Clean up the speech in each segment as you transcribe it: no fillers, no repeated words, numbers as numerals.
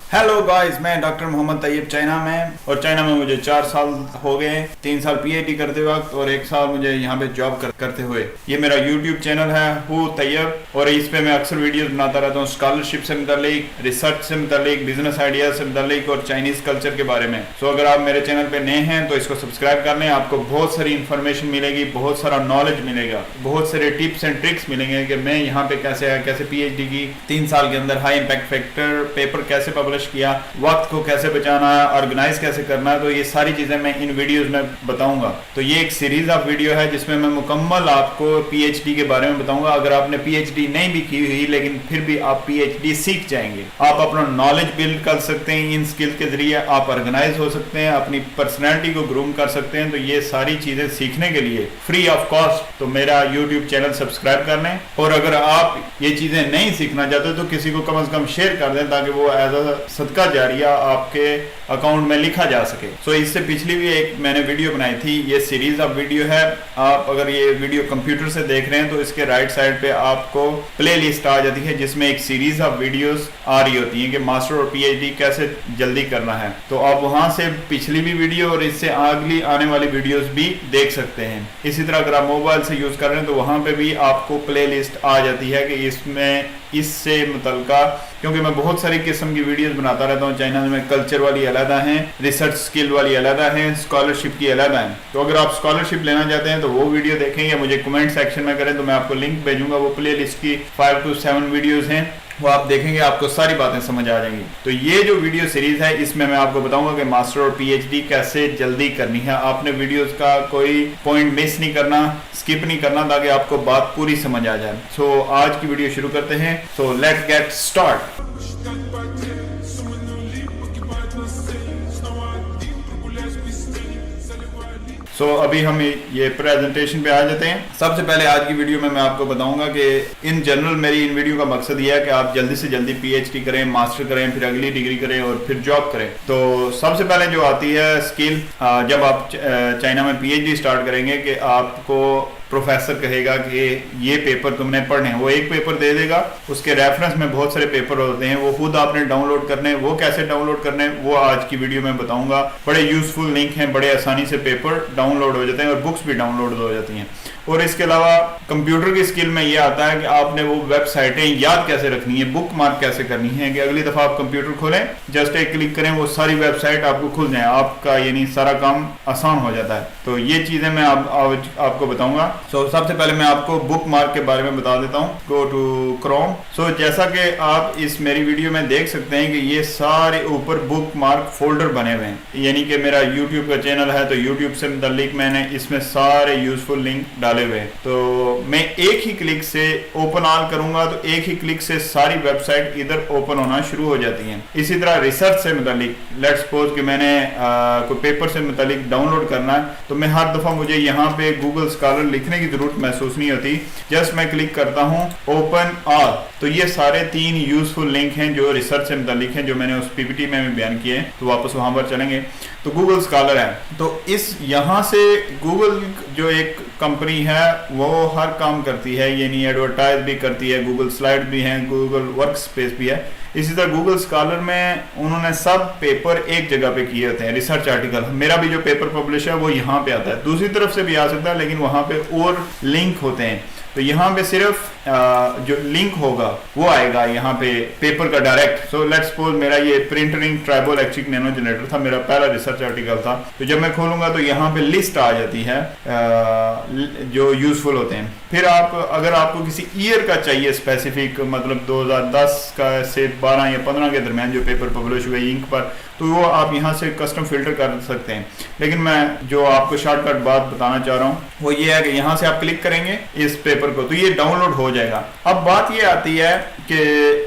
Hello guys, मैं doctor Mohammad Tayyab China में, और चाइना में मुझे 4 साल हो गए। 3 साल पीएचडी करते वक्त और 1 साल मुझे यहाँ पे जॉब करते हुए। ये मेरा यूट्यूब चैनल है हु तैयब, और इस पे मैं अक्सर वीडियोस बनाता रहता हूँ स्कॉलरशिप से मुतालिक, रिसर्च से मुतालिक, बिजनेस आइडिया से मुतालिक और चाइनीज कल्चर के बारे में। सो अगर आप मेरे चैनल पे नए हैं तो इसको सब्सक्राइब कर लें। आपको बहुत सारी इन्फॉर्मेशन मिलेगी, बहुत सारा नॉलेज मिलेगा, बहुत सारे टिप्स एंड ट्रिक्स मिलेंगे कि मैं यहाँ पे कैसे पीएचडी की 3 साल के अंदर हाई इम्पैक्ट फैक्टर पेपर कैसे पब्लिश किया, वक्त को कैसे बचाना है, ऑर्गेनाइज कैसे करना है। तो ये सारी चीजें मैं इन वीडियोस में बताऊंगा। तो ये एक सीरीज ऑफ वीडियो है जिसमें मैं मुकम्मल आपको पीएचडी के बारे में बताऊंगा। अगर आपने पीएचडी नहीं भी की हुई लेकिन फिर भी आप पीएचडी सीख जाएंगे, आप अपना नॉलेज बिल्ड कर सकते हैं। इन स्किल के जरिए आप ऑर्गेनाइज हो सकते हैं, अपनी पर्सनैलिटी को ग्रूम कर सकते हैं। तो ये सारी चीजें सीखने के लिए फ्री ऑफ कॉस्ट तो मेरा यूट्यूब चैनल सब्सक्राइब कर लें। और अगर आप ये चीजें नहीं सीखना चाहते तो किसी को कम से कम शेयर कर दें ताकि वो एज अ सदका जारिया आपके अकाउंट में लिखा जा सके। सो इससे पिछली भी एक मैंने वीडियो बनाई थी, ये सीरीज ऑफ वीडियो है। आप अगर ये वीडियो कंप्यूटर से देख रहे हैं तो इसके राइट साइड पे आपको प्लेलिस्ट आ जाती है जिसमें एक सीरीज ऑफ वीडियोस आ रही होती हैं कि मास्टर और पीएचडी कैसे जल्दी करना है। तो आप वहां से पिछली भी वीडियो और इससे अगली आने वाली वीडियोस भी देख सकते हैं। इसी तरह अगर आप मोबाइल से यूज कर रहे हैं तो वहां पे भी आपको प्लेलिस्ट आ जाती है कि इसमें इससे मुतल्लिका, क्योंकि मैं बहुत सारी किस्म की वीडियोस बनाता रहता हूँ चैनल में। कल्चर वाली अलग है, रिसर्च स्किल वाली अलग है, स्कॉलरशिप की अलग है। तो अगर आप स्कॉलरशिप लेना चाहते हैं तो वो वीडियो देखें या मुझे कमेंट सेक्शन में करें तो मैं आपको लिंक भेजूंगा। वो प्ले लिस्ट की 5 to 7 वीडियोज हैं, वो आप देखेंगे, आपको सारी बातें समझ आ जाएंगी। तो ये जो वीडियो सीरीज है इसमें मैं आपको बताऊंगा कि मास्टर और पीएचडी कैसे जल्दी करनी है। आपने वीडियोस का कोई पॉइंट मिस नहीं करना, स्किप नहीं करना, ताकि आपको बात पूरी समझ आ जाए। सो आज की वीडियो शुरू करते हैं। So let's get start. अभी हम ये प्रेजेंटेशन पे आ जाते हैं। सबसे पहले आज की वीडियो में मैं आपको बताऊंगा कि इन जनरल मेरी इन वीडियो का मकसद ये है कि आप जल्दी से जल्दी पीएचडी करें, मास्टर करें, फिर अगली डिग्री करें और फिर जॉब करें। तो सबसे पहले जो आती है स्किल, जब आप चाइना में पीएचडी स्टार्ट करेंगे कि आपको प्रोफेसर कहेगा कि ये पेपर तुमने पढ़ने हैं, वो एक पेपर दे देगा, उसके रेफरेंस में बहुत सारे पेपर होते हैं, वो खुद आपने डाउनलोड करने। वो कैसे डाउनलोड करने वो आज की वीडियो में बताऊंगा। बड़े यूजफुल लिंक हैं, बड़े आसानी से पेपर डाउनलोड हो जाते हैं और बुक्स भी डाउनलोड हो जाती हैं। और इसके अलावा कंप्यूटर की स्किल में ये आता है कि आपने वो वेबसाइटें याद कैसे रखनी है, बुक मार्क कैसे करनी है कि अगली दफा आप कंप्यूटर खोलें, जस्ट एक क्लिक करें, वो सारी वेबसाइट आपको खुल जाए, आपका यानी सारा काम आसान हो जाता है। तो ये चीजें मैं आपको बताऊंगा। सबसे पहले मैं आपको बुक मार्क के बारे में बता देता हूँ। Go to Chrome. जैसा कि आप इस मेरी वीडियो में देख सकते हैं कि ये सारे ऊपर बुक मार्क फोल्डर बने हुए हैं, यानी कि मेरा यूट्यूब का चैनल है तो यूट्यूब से मुताल्लिक मैंने इसमें सारे यूजफुल लिंक डाले हुए हैं। तो मैं एक ही क्लिक से ओपन ऑल करूंगा तो एक ही क्लिक से सारी वेबसाइट इधर ओपन होना शुरू हो जाती हैं। इसी तरह रिसर्च से मुताल्लिक, लेट्स सपोज कि मैंने कोई पेपर से मुताल्लिक डाउनलोड करना है तो मैं हर दफा मुझे यहाँ पे गूगल स्कॉलर लिखने की जरूरत महसूस नहीं होती। जस्ट मैं क्लिक करता हूँ ओपन ऑल, तो ये सारे 3 यूजफुल लिंक हैं जो रिसर्च से मुताल्लिक हैं, जो मैंने उस पीपीटी में भी बयान किए हैं। तो वापस वहां पर चलेंगे तो गूगल स्कॉलर है। तो इस यहाँ से गूगल जो एक कंपनी है वो हर काम करती है, यानी एडवर्टाइज भी करती है, गूगल स्लाइड भी है, गूगल वर्क स्पेस भी है। इसी तरह गूगल स्कॉलर में उन्होंने सब पेपर एक जगह पे किए होते हैं, रिसर्च आर्टिकल। मेरा भी जो पेपर पब्लिश है वो यहाँ पे आता है, दूसरी तरफ से भी आ सकता है लेकिन वहां पे और लिंक होते हैं। तो यहाँ पे सिर्फ जो लिंक होगा वो आएगा यहाँ पे पेपर का डायरेक्ट। सो लेट्स सपोज मेरा ये प्रिंटरिंग ट्राइबो इलेक्ट्रिक नैनो जनरेटर था, मेरा पहला रिसर्च आर्टिकल था। तो जब मैं खोलूंगा तो यहाँ पे लिस्ट आ जाती है जो यूजफुल होते हैं। फिर आप अगर आपको किसी ईयर का चाहिए स्पेसिफिक, मतलब 2010 का से 12 या 15 के दरमियान जो पेपर पब्लिश हुए इंक पर, तो वो आप यहाँ से कस्टम फिल्टर कर सकते हैं। लेकिन मैं जो आपको शॉर्टकट बात बताना चाह रहा हूँ वो ये है कि यहाँ से आप क्लिक करेंगे इस पेपर को तो ये डाउनलोड हो जाएगा। अब बात ये आती है कि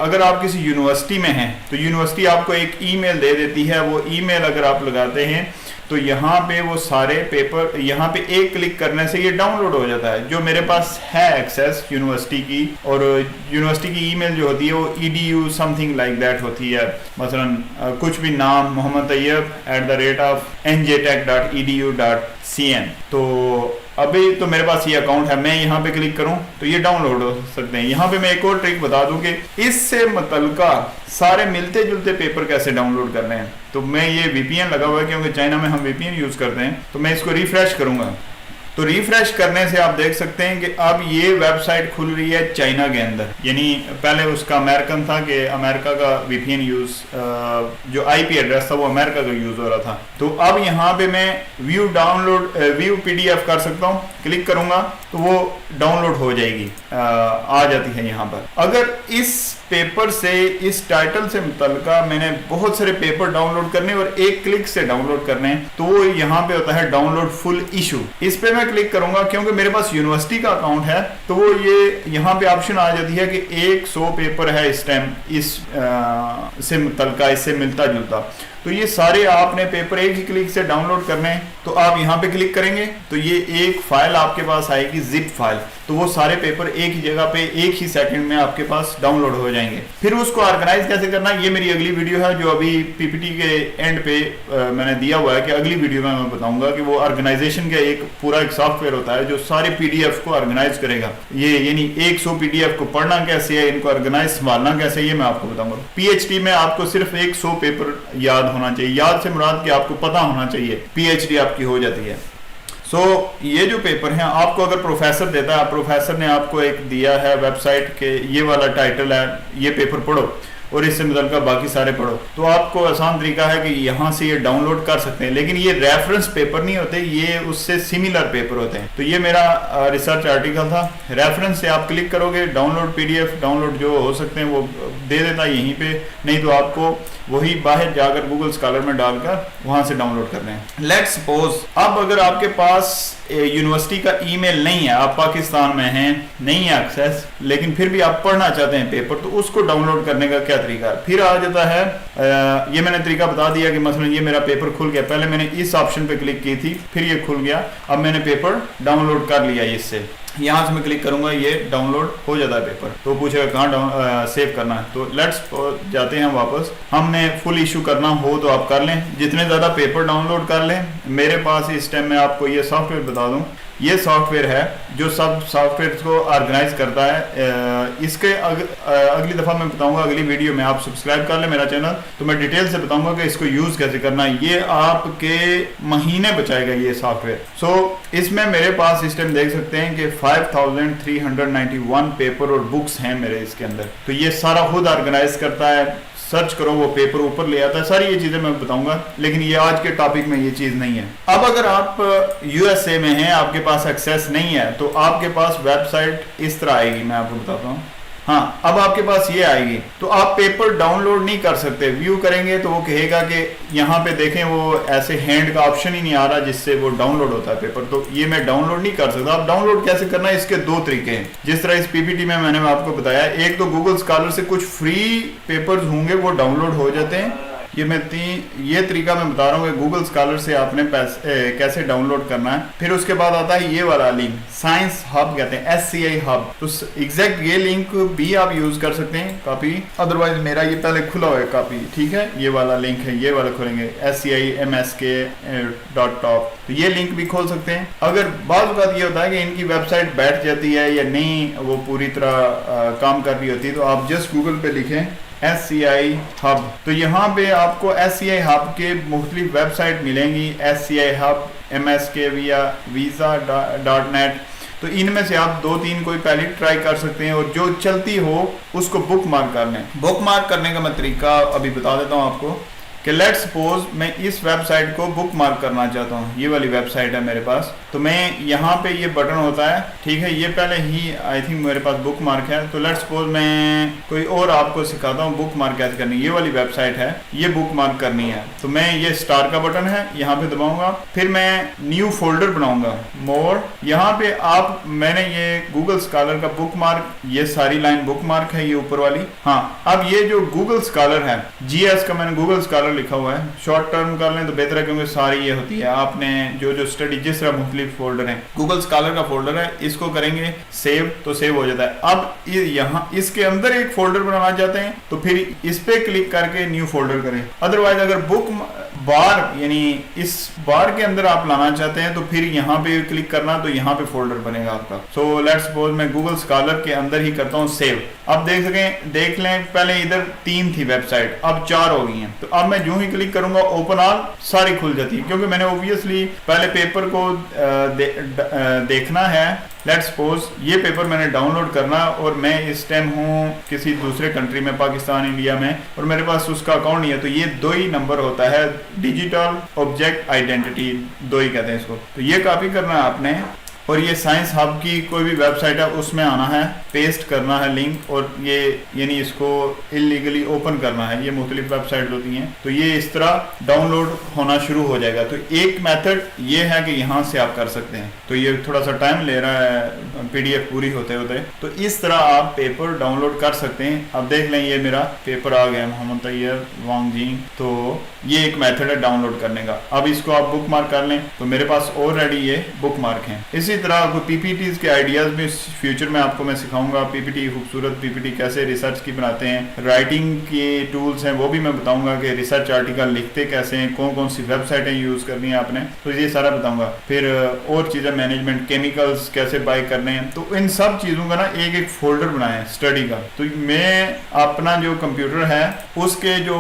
अगर आप किसी यूनिवर्सिटी में हैं तो यूनिवर्सिटी आपको एक ईमेल दे देती है। वो ईमेल अगर आप लगाते हैं तो यहाँ पे वो सारे पेपर यहाँ पे एक क्लिक करने से ये डाउनलोड हो जाता है। जो मेरे पास है एक्सेस यूनिवर्सिटी की, और यूनिवर्सिटी की ईमेल जो होती है वो edu समथिंग लाइक दैट होती है। मसलन कुछ भी नाम मोहम्मद तैयब @njtech.edu.cn। तो अभी तो मेरे पास ये अकाउंट है, मैं यहाँ पे क्लिक करूँ तो ये डाउनलोड हो सकते हैं। यहाँ पे मैं एक और ट्रिक बता दूं कि इससे मुतल्लिका सारे मिलते जुलते पेपर कैसे डाउनलोड करने हैं। तो मैं ये VPN लगा हुआ है क्योंकि चाइना में हम VPN यूज करते हैं। तो मैं इसको रिफ्रेश करूंगा, तो रिफ्रेश करने से आप देख सकते हैं कि अब ये वेबसाइट खुल रही है चाइना के अंदर। यानी पहले उसका अमेरिकन था कि अमेरिका का VPN यूज, जो IP एड्रेस था वो अमेरिका का यूज हो रहा था। तो अब यहाँ पे मैं व्यू PDF कर सकता हूँ, क्लिक करूंगा तो वो डाउनलोड हो जाएगी, आ जाती है यहाँ पर। अगर इस पेपर से, इस टाइटल से मुतल्लिका मैंने बहुत सारे पेपर डाउनलोड करने और एक क्लिक से डाउनलोड करने, तो वो यहाँ पे होता है डाउनलोड फुल इशू। इस पे मैं क्लिक करूंगा क्योंकि मेरे पास यूनिवर्सिटी का अकाउंट है, तो वो ये यहाँ पे ऑप्शन आ जाती है कि 100 पेपर है इस टाइम इस से मुतल्लिका, इससे मिलता जुलता। तो ये सारे आपने पेपर एक ही क्लिक से डाउनलोड करने हैं। तो आप यहाँ पे क्लिक करेंगे तो ये एक फाइल आपके पास आएगी, जिप फाइल। तो वो सारे पेपर एक ही जगह पे एक ही सेकंड में आपके पास डाउनलोड हो जाएंगे। फिर उसको ऑर्गेनाइज कैसे करना, ये मेरी अगली वीडियो है जो अभी PPT के एंड पे मैंने दिया हुआ है कि अगली वीडियो में मैं बताऊंगा कि वो ऑर्गेनाइजेशन का एक पूरा एक सॉफ्टवेयर होता है जो सारे PDF को ऑर्गेनाइज करेगा। ये यानी 100 PDF को पढ़ना कैसे है, इनको ऑर्गेनाइज संभालना कैसे, ये मैं आपको बताऊंगा। PhD में आपको सिर्फ 100 पेपर याद होना चाहिए। याद से मुराद कि आपको पता होना चाहिए, PhD आपकी हो जाती है। ये जो पेपर है आपको अगर प्रोफेसर देता है, प्रोफेसर ने आपको एक दिया है वेबसाइट के ये वाला टाइटल है, ये पेपर पढ़ो और इससे मुतल्लिका बाकी सारे पढ़ो, तो आपको आसान तरीका है कि यहाँ से ये डाउनलोड कर सकते हैं। लेकिन ये रेफरेंस पेपर नहीं होते, ये उससे सिमिलर पेपर होते हैं। तो ये मेरा रिसर्च आर्टिकल था। रेफरेंस से आप क्लिक करोगे, डाउनलोड PDF डाउनलोड जो हो सकते हैं वो दे देता है यहीं पे, नहीं तो आपको वही बाहर जाकर गूगल स्कॉलर में डालकर वहां से डाउनलोड करने हैं। लेट्स सपोज अब अगर आपके पास यूनिवर्सिटी का ईमेल नहीं है, आप पाकिस्तान में हैं, नहीं है एक्सेस, लेकिन फिर भी आप पढ़ना चाहते हैं पेपर, तो उसको डाउनलोड करने का क्या तरीका है। फिर आ जाता है ये मैंने तरीका बता दिया कि मसलन ये मेरा पेपर खुल गया, पहले मैंने इस ऑप्शन पे क्लिक की थी, फिर ये खुल गया, अब मैंने पेपर डाउनलोड कर लिया इससे। यहाँ से मैं क्लिक करूंगा, ये डाउनलोड हो जाता है पेपर। तो पूछेगा कहाँ सेव करना है, तो लेट्स जाते हैं वापस। हमने फुल इशू करना हो तो आप कर लें, जितने ज़्यादा पेपर डाउनलोड कर लें। मेरे पास इस टाइम में आपको ये सॉफ्टवेयर बता दूं, ये सॉफ्टवेयर है जो सब सॉफ्टवेयर को ऑर्गेनाइज करता है। इसके अगली दफ़ा मैं बताऊंगा, अगली वीडियो में आप सब्सक्राइब कर लें मेरा चैनल, तो मैं डिटेल से बताऊंगा कि इसको यूज़ कैसे करना है। ये आपके महीने बचाएगा ये सॉफ्टवेयर। इसमें मेरे पास इस टाइम देख सकते हैं कि 5391 पेपर और बुक्स हैं मेरे इसके अंदर। तो ये सारा खुद ऑर्गेनाइज करता है, सर्च करो वो पेपर ऊपर ले आता है। सारी ये चीजें मैं बताऊंगा, लेकिन ये आज के टॉपिक में ये चीज नहीं है। अब अगर आप USA में हैं, आपके पास एक्सेस नहीं है, तो आपके पास वेबसाइट इस तरह आएगी, मैं आपको बताता हूँ। हाँ, अब आपके पास ये आएगी, तो आप पेपर डाउनलोड नहीं कर सकते। व्यू करेंगे तो वो कहेगा कि यहाँ पे देखें वो ऐसे हैंड का ऑप्शन ही नहीं आ रहा जिससे वो डाउनलोड होता है पेपर, तो ये मैं डाउनलोड नहीं कर सकता। आप डाउनलोड कैसे करना है, इसके 2 तरीके हैं। जिस तरह इस PPT में मैंने आपको बताया, एक तो गूगल स्कॉलर से कुछ फ्री पेपर्स होंगे वो डाउनलोड हो जाते हैं। ये तरीका मैं बता रहा हूँ कि गूगल स्कॉलर से आपने कैसे डाउनलोड करना है। फिर उसके बाद आता है ये वाला लिंक, साइंस हब कहते हैं, SCI हब। तो एग्जैक्ट ये लिंक भी आप यूज कर सकते हैं, कॉपी। अदरवाइज मेरा ये पहले खुला हुआ है कॉपी, ठीक है, ये वाला लिंक है, ये वाला खोलेंगे SCIMSK.top, तो ये लिंक भी खोल सकते हैं। अगर बात ये होता है कि इनकी वेबसाइट बैठ जाती है या नहीं, वो पूरी तरह काम कर रही होती है, तो आप जस्ट गूगल पे लिखें SCI हब, तो यहाँ पे आपको SCI हब के मुख्तलिफ वेबसाइट मिलेंगी। SCI हब, MSK visa.net, तो इनमें से आप 2-3 कोई पहले ट्राई कर सकते हैं और जो चलती हो उसको बुक मार्क कर लें। बुक मार्क करने का मैं तरीका अभी बता देता हूँ आपको कि लेट्स सपोज मैं इस वेबसाइट को बुक मार्क करना चाहता हूँ। ये वाली वेबसाइट है मेरे पास, तो मैं यहाँ पे ये बटन होता है, ठीक है, ये पहले ही आई थिंक मेरे पास बुक मार्क है। तो लेट्स सपोज मैं कोई और आपको सिखाता हूँ बुक मार्क कैसे करनी। ये वाली वेबसाइट है, ये बुक मार्क करनी है, तो मैं ये स्टार का बटन है, यहाँ पे दबाऊंगा, फिर मैं न्यू फोल्डर बनाऊंगा, मोर। यहाँ पे आप मैंने ये गूगल स्कॉलर का बुक मार्क, ये सारी लाइन बुक मार्क है, ये ऊपर वाली। हाँ, अब ये जो गूगल स्कॉलर है, GS का मैंने गूगल स्कॉलर लिखा हुआ है, शॉर्ट टर्म कर लें तो बेहतर है क्योंकि सारी ये होती है। आपने जो स्टडी जिस तरह मुख्तलिफ फोल्डर है, गूगल स्कॉलर का फोल्डर है, इसको करेंगे सेव, तो सेव हो जाता है। अब यहाँ इसके अंदर एक फोल्डर बनाना चाहते हैं तो फिर इस पे क्लिक करके न्यू फोल्डर करें। अदरवाइज अगर बुक बार यानी इस बार के अंदर आप लाना चाहते हैं तो फिर यहाँ पे क्लिक करना, तो यहाँ पे फोल्डर बनेगा आपका। सो लेट्स सपोज मैं गूगल स्कॉलर के अंदर ही करता हूँ सेव। अब देख लें पहले इधर 3 थी वेबसाइट, अब 4 हो गई हैं। तो अब मैं जो ही क्लिक करूंगा ओपन ऑल सारी खुल जाती है, क्योंकि मैंने ऑब्वियसली पहले पेपर को देखना है। लेट्स सपोज ये पेपर मैंने डाउनलोड करना और मैं इस टाइम हूँ किसी दूसरे कंट्री में, पाकिस्तान इंडिया में, और मेरे पास उसका अकाउंट नहीं है। तो ये 2 ही नंबर होता है, डिजिटल ऑब्जेक्ट आइडेंटिटी 2 ही कहते हैं इसको। तो ये कॉपी करना है आपने, और ये साइंस हब की कोई भी वेबसाइट है उसमें आना है, पेस्ट करना है लिंक, और ये यानी इसको इलीगली ओपन करना है। ये मुख्तलिफ वेबसाइट होती हैं, तो ये इस तरह डाउनलोड होना शुरू हो जाएगा। तो एक मेथड ये है कि यहाँ से आप कर सकते हैं। तो ये थोड़ा सा टाइम ले रहा है PDF पूरी होते होते। तो इस तरह आप पेपर डाउनलोड कर सकते हैं। अब देख लें ये मेरा पेपर आ गया, मोहम्मद तैयब वांगजिंग। तो ये एक मेथड है डाउनलोड करने का। अब इसको आप बुक मार्क कर लें, तो मेरे पास ऑलरेडी ये बुक मार्क है। इसी तरह आपको PPTs के आइडियाज भी फ्यूचर में आपको मैं सिखाऊंगा। PPT खूबसूरत PPT कैसे रिसर्च की बनाते हैं, राइटिंग के टूल्स हैं वो भी मैं बताऊंगा कि रिसर्च आर्टिकल लिखते कैसे हैं, कौन कौन सी वेबसाइटें यूज करनी है आपने, तो ये सारा बताऊंगा। फिर और चीजें मैनेजमेंट, केमिकल्स कैसे बाय करने हैं, तो इन सब चीजों का ना एक फोल्डर बनाए स्टडी का। तो मैं अपना जो कंप्यूटर है उसके जो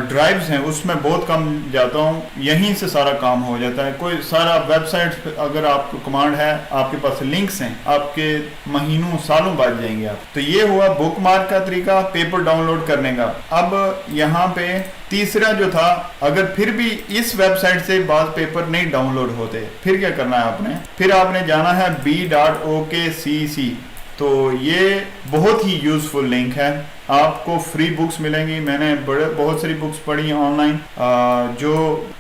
ड्राइव्स हैं उसमें बहुत कम जाता हूँ, यहीं से सारा काम हो जाता है। कोई सारा वेबसाइट अगर आपको कमांड है, आपके पास लिंक्स हैं, आपके महीनों सालों बाद जाएंगे आप। तो ये हुआ बुक मार्क का तरीका पेपर डाउनलोड करने का। अब यहाँ पे तीसरा जो था, अगर फिर भी इस वेबसाइट से बाद पेपर नहीं डाउनलोड होते, फिर क्या करना है आपने, फिर आपने जाना है b.okcc। तो ये बहुत ही यूजफुल लिंक है, आपको फ्री बुक्स मिलेंगी। मैंने बहुत सारी बुक्स पढ़ी ऑनलाइन, जो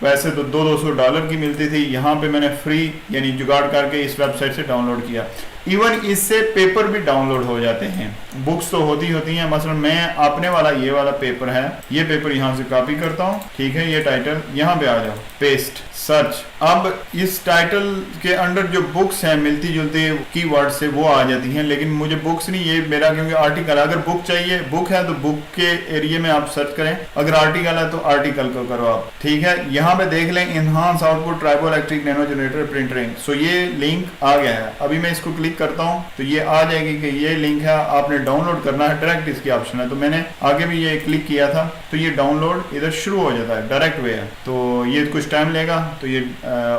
वैसे तो $200 की मिलती थी, यहाँ पे मैंने फ्री यानी जुगाड़ करके इस वेबसाइट से डाउनलोड किया। इवन इससे पेपर भी डाउनलोड हो जाते हैं। बुक्स तो होती हैं, मसलन मैं अपने वाला ये वाला पेपर है, ये पेपर यहाँ से कॉपी करता हूँ, ठीक है, ये टाइटल यहाँ पे आ जाओ, पेस्ट, सर्च। अब इस टाइटल के अंडर जो बुक्स हैं मिलती जुलती कीवर्ड से वो आ जाती हैं, लेकिन मुझे बुक्स नहीं, ये मेरा क्योंकि आर्टिकल, अगर बुक चाहिए, बुक है तो बुक के एरिया में आप सर्च करें, अगर आर्टिकल है तो आर्टिकल को करो आप, ठीक है। यहाँ पे देख लें enhance output triboelectric nano generator printing. So ये लिंक आ गया है। अभी मैं इसको क्लिक करता हूं तो ये आ जाएगी कि ये लिंक है, आपने डाउनलोड करना है, डायरेक्ट इसकी ऑप्शन है। तो मैंने आगे भी ये क्लिक किया था, तो ये डाउनलोड इधर शुरू हो जाता है, डायरेक्ट वे है। तो ये कुछ टाइम लेगा तो ये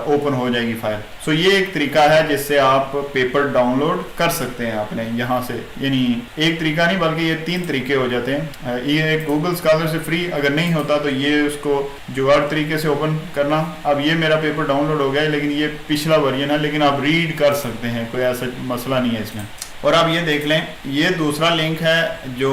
ओपन हो जाएगी फाइल। सो ये एक तरीका है जिससे आप पेपर डाउनलोड कर सकते हैं अपने यहाँ से, यानी एक तरीका नहीं बल्कि ये 3 तरीके हो जाते हैं। ये एक गूगल स्कॉलर से फ्री अगर नहीं होता तो ये उसको जुगाड़ तरीके से ओपन करना। अब ये मेरा पेपर डाउनलोड हो गया है, लेकिन ये पिछला वर्जन है, लेकिन आप रीड कर सकते हैं, कोई ऐसा मसला नहीं है इसमें। और आप ये देख लें, ये दूसरा लिंक है जो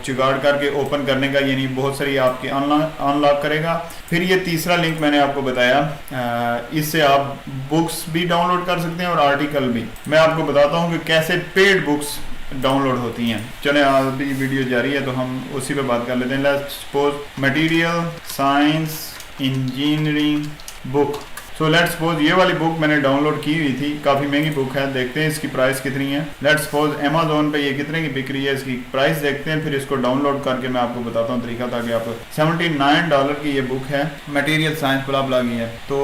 जुगाड़ करके ओपन करने का, यानी बहुत सारी आपके अनलॉक करेगा। फिर ये तीसरा लिंक मैंने आपको बताया, इससे आप बुक्स भी डाउनलोड कर सकते हैं और आर्टिकल भी। मैं आपको बताता हूँ कि कैसे पेड बुक्स डाउनलोड होती हैं। चले अभी वीडियो जारी है तो हम उसी पे बात कर लेते हैं। Let's suppose material science engineering book. So let's suppose ये वाली बुक मैंने डाउनलोड की हुई थी, काफ़ी महंगी बुक है, देखते हैं इसकी प्राइस कितनी है। लेट्स सपोज अमेज़न पे ये कितने की बिक रही है, इसकी प्राइस देखते हैं, फिर इसको डाउनलोड करके मैं आपको बताता हूँ तरीका, ताकि आपको $79 की ये बुक है, मटेरियल साइंस ब्ला ब्ला की है। तो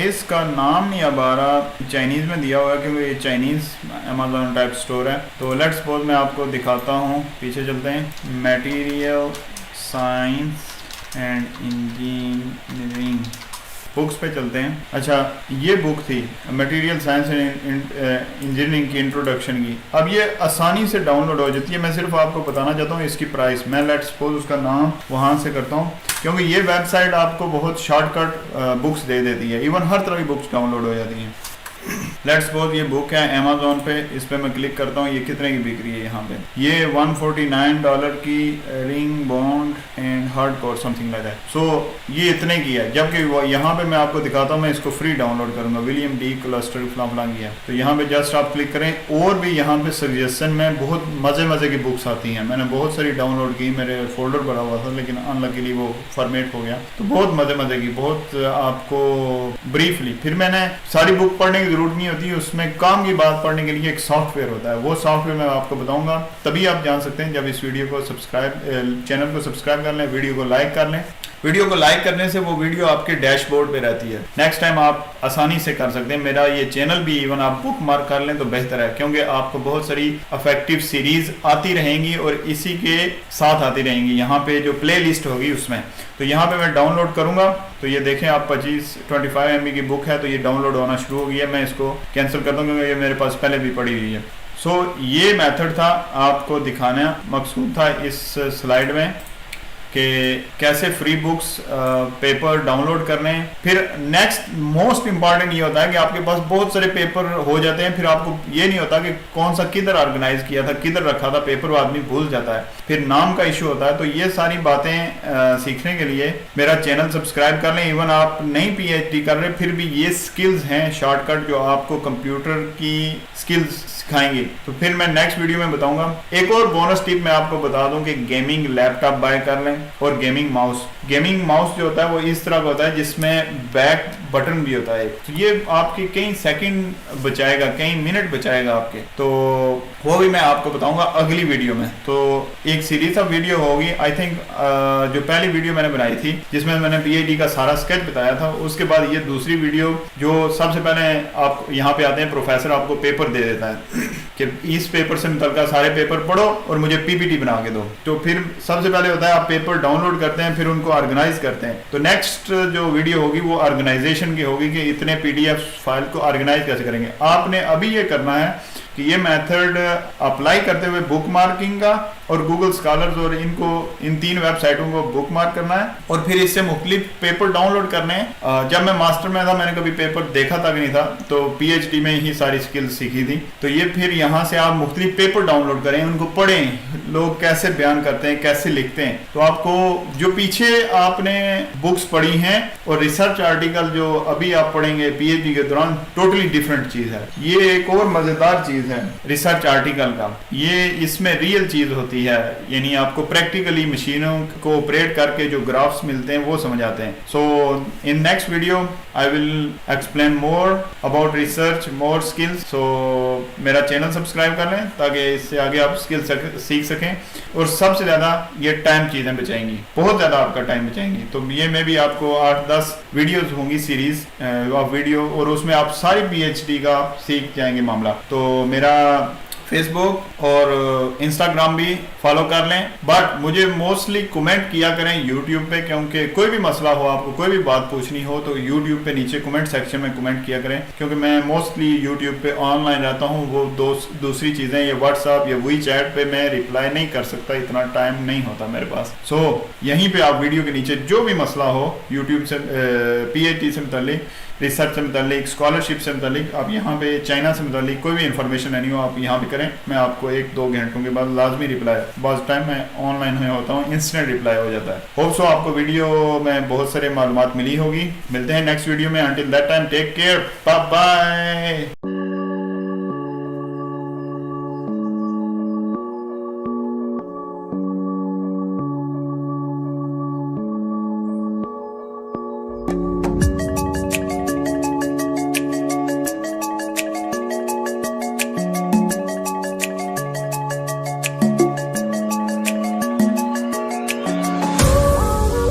इसका नाम नहीं अब आ रहा, चाइनीज़ में दिया हुआ है क्योंकि ये चाइनीज़ अमेज़न टाइप स्टोर है। तो लेट्स सपोज मैं आपको दिखाता हूँ, पीछे चलते हैं, material science and engineering books पे चलते हैं। अच्छा, ये बुक थी मटेरियल साइंस एंड इंजीनियरिंग की इंट्रोडक्शन की। अब ये आसानी से डाउनलोड हो जाती है। मैं सिर्फ आपको बताना चाहता हूँ इसकी प्राइस। मैं लेट्स सपोज उसका नाम वहाँ से करता हूँ, क्योंकि ये वेबसाइट आपको बहुत शॉर्टकट बुक्स दे देती है, इवन हर तरह की बुक्स डाउनलोड हो जाती हैं। लेट्स सपोज ये बुक है अमेज़न पे, इस पे मैं क्लिक करता हूँ, ये कितने की बिक रही है यहाँ पे, ये $149 की ring bond and hardcore something like that. So ये इतने की है, जबकि यहाँ पे मैं आपको दिखाता हूँ, मैं इसको फ्री डाउनलोड करूंगा, विलियम डी क्लस्टर फलां की है। तो यहाँ पे जस्ट आप क्लिक करें, और भी यहाँ पे सजेशन में बहुत मजे की बुक्स आती हैं। मैंने बहुत सारी डाउनलोड की, मेरे फोल्डर भरा हुआ था, लेकिन अनलकीली वो फॉर्मेट हो गया। तो बहुत मजे की, बहुत आपको ब्रीफली, फिर मैंने सारी बुक पढ़ने की जरूरत नहीं होती, उसमें काम की बात पढ़ने के लिए एक सॉफ्टवेयर होता है, वो सॉफ्टवेयर मैं आपको बताऊंगा, तभी आप जान सकते हैं। जब इस वीडियो को सब्सक्राइब, चैनल को सब्सक्राइब कर लें, वीडियो को लाइक कर लें, वीडियो को लाइक करने से वो वीडियो आपके डैशबोर्ड पे रहती है, नेक्स्ट टाइम आप आसानी से कर सकते हैं। मेरा ये चैनल भी इवन आप बुक मार्क कर लें तो बेहतर है, क्योंकि आपको बहुत सारी इफेक्टिव सीरीज आती रहेंगी और इसी के साथ आती रहेंगी। यहाँ पे जो प्ले लिस्ट होगी उसमें, तो यहाँ पे मैं डाउनलोड करूंगा तो ये देखें आप 25 MB की बुक है, तो ये डाउनलोड होना शुरू हो गई है। मैं इसको कैंसिल कर दूँ क्योंकि ये मेरे पास पहले भी पड़ी हुई है। सो ये मेथड था, आपको दिखाना मकसूद था इस स्लाइड में कि कैसे फ्री बुक्स पेपर डाउनलोड करने। फिर नेक्स्ट मोस्ट इंपॉर्टेंट ये होता है कि आपके पास बहुत सारे पेपर हो जाते हैं, फिर आपको ये नहीं होता कि कौन सा किधर ऑर्गेनाइज किया था, किधर रखा था पेपर, वो आदमी भूल जाता है, फिर नाम का इशू होता है। तो ये सारी बातें सीखने के लिए मेरा चैनल सब्सक्राइब कर लें। इवन आप नहीं PhD कर रहे फिर भी ये स्किल्स हैं शॉर्टकट जो आपको कंप्यूटर की स्किल्स सिखाएंगे। तो फिर मैं नेक्स्ट वीडियो में बताऊंगा। एक और बोनस टिप मैं आपको बता दूं कि गेमिंग लैपटॉप बाय कर लें और गेमिंग माउस। गेमिंग माउस जो होता है वो इस तरह का होता है जिसमें बैक बटन भी होता है, तो ये आपके कई सेकंड बचाएगा, कई मिनट बचाएगा आपके। तो वो भी मैं आपको बताऊंगा अगली वीडियो में। तो एक सीरीज ऑफ वीडियो होगी आई थिंक, जो पहली वीडियो मैंने बनाई थी जिसमें मैंने PhD का सारा स्केच बताया था, उसके बाद ये दूसरी वीडियो जो सबसे पहले आप यहाँ पे आते हैं, प्रोफेसर आपको पेपर दे देता है कि इस पेपर से मुतल्लिका सारे पेपर पढ़ो और मुझे PPT बना के दो। तो फिर सबसे पहले होता है आप पेपर डाउनलोड करते हैं, फिर उनको ऑर्गेनाइज करते हैं। तो नेक्स्ट जो वीडियो होगी वो ऑर्गेनाइजेशन की होगी कि इतने PDF फाइल को ऑर्गेनाइज कैसे करेंगे। आपने अभी ये करना है कि ये मेथड अप्लाई करते हुए बुक मार्किंग का और गूगल स्कॉलर्स और इन 3 वेबसाइटों को बुक मार्क करना है और फिर इससे मुख्तलिफ पेपर डाउनलोड करने हैं। जब मैं मास्टर में था मैंने कभी पेपर देखा तक नहीं था, तो PhD में ही सारी स्किल्स सीखी थी। तो ये फिर यहाँ से आप मुख्तलिफ पेपर डाउनलोड करें, उनको पढ़ें, लोग कैसे बयान करते हैं, कैसे लिखते हैं। तो आपको जो पीछे आपने बुक्स पढ़ी हैं और रिसर्च आर्टिकल जो अभी आप पढ़ेंगे PhD के दौरान, टोटली डिफरेंट चीज है। ये एक और मजेदार चीज है रिसर्च आर्टिकल का, ये इसमें रियल चीज होती है, यानी आपको प्रैक्टिकली मशीनों को ऑपरेट करके जो ग्राफ्स मिलते हैं वो समझ आते हैं। So in next video I will explain more about research, more skills. So मेरा चैनल सब्सक्राइब कर लें ताकि इससे आगे आप स्किल्स सीख सकें और सबसे ज्यादा ये टाइम चीजें बचाएंगी, बहुत ज्यादा आपका टाइम बचाएंगी। तो ये में भी आपको 8-10 वीडियोस होंगी सीरीज ऑफ वीडियो और उसमें आप सारी PhD का सीख जाएंगे मामला। तो मेरा फेसबुक और इंस्टाग्राम भी फॉलो कर लें, बट मुझे मोस्टली कमेंट किया करें यूट्यूब पे, क्योंकि कोई भी मसला हो, आपको कोई भी बात पूछनी हो तो यूट्यूब पे नीचे कमेंट सेक्शन में कमेंट किया करें, क्योंकि मैं मोस्टली यूट्यूब पे ऑनलाइन रहता हूँ। वो दूसरी चीज़ें ये व्हाट्सएप या WeChat पे मैं रिप्लाई नहीं कर सकता, इतना टाइम नहीं होता मेरे पास। सो यहीं पर आप वीडियो के नीचे जो भी मसला हो यूट्यूब से, PhD से मुतल्लिक, रिसर्च से मुतल्लिक, स्कॉलरशिप से मुतल्लिक, आप यहाँ पे चाइना से मुतल्लिक कोई भी इंफॉर्मेशन नहीं हो आप यहाँ पे करें, मैं आपको 1-2 घंटों के बाद लाजमी रिप्लाई, बहुत टाइम मैं ऑनलाइन होता हूँ, इंस्टेंट रिप्लाई हो जाता है। होप सो आपको वीडियो में बहुत सारे मालूमात मिली होगी। मिलते हैं नेक्स्ट वीडियो में, until that time take care, bye bye.